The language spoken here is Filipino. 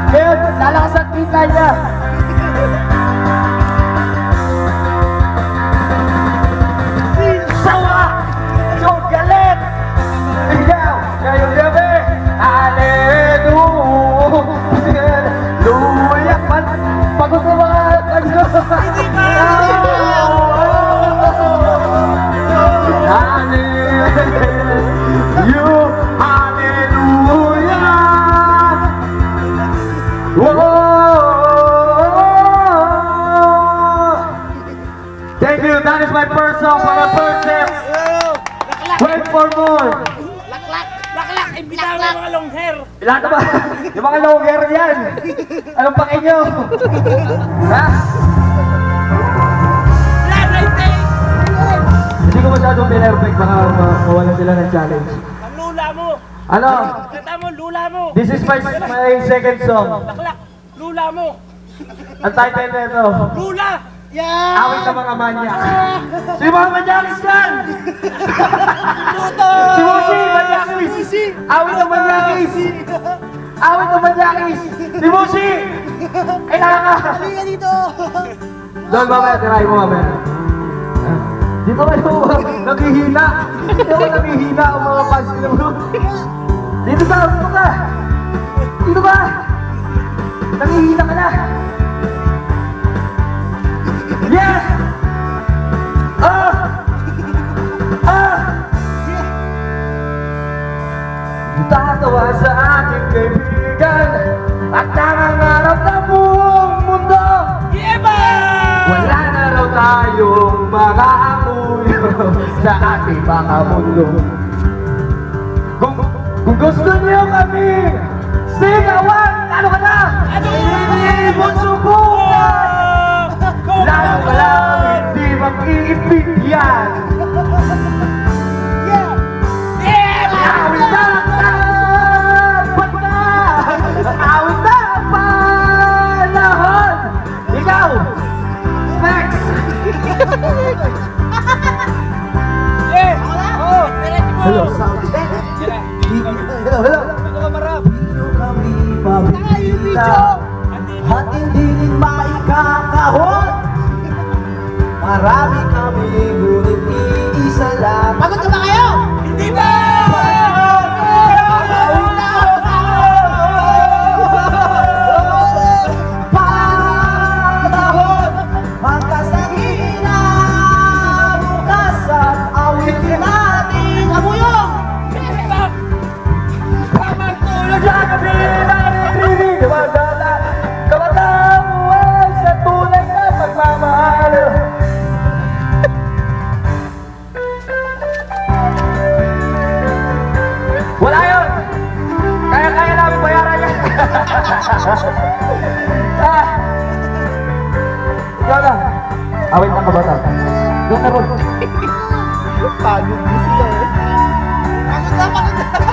Ngayon, lalakas ang kita niya. Sawa! So galit! Ikaw, ngayong gabi, hallelujah! Pagod na mga you, hallelujah. Whoa. Thank you. That is my first song for my first step. Wait for more. Laklak! Imbitahan mo mga long hair! Ilan na ba? Yung mga longer yan. Anong pake nyo? Ha? Hindi ko masyadong pinerfect. Baka mawalan sila ng challenge. Ang lula mo! Ano? Kata mo, lula mo! This is my second song. Laklak! Lula mo! Ang title nito, Lula! Awit ng mga manyak. Si mga manyakis yan! Si Musi, manyakis! Awit ng manyakis! Awit ng manyakis! Si Musi! Kailangan ka! Halika dito! Doon mamaya, tirahin mo mamaya. Dito kayo, naghihina. Hindi ako naghihina ang mga fans nila mo. Dito ka, dito ka! Dito ka! Naghihina ka na! Yes! Tatawa sa aking kaibigan at nangangarap na buong mundo. Yeba! Wala na raw tayong mga amuyo sa ating mga mundo. Kung gusto niyo kami sigawan, ano ka na? Hindi mo subukan! Lang hindi mag-iibigyan. Awit na awit na panahon. Ikaw! Next! Hello, sound check. Hello. Ito ka marap! Dito kami mabibigla at hindi rin maikakahon. Marami kami, ngunit iisa lang. Pagod na ba kayo? Hindi ba? Panahon, magkasakina, bukas at awitin natin abuyong. Pamagtulog sa gabi namin, madala, kamatamuan sa tunay na pagmamahal. Wala yun! Kaya namin bayaran yan! Ikaw na! Awit na kabata. Doon na ron. Pagod na sila eh. Pagod na!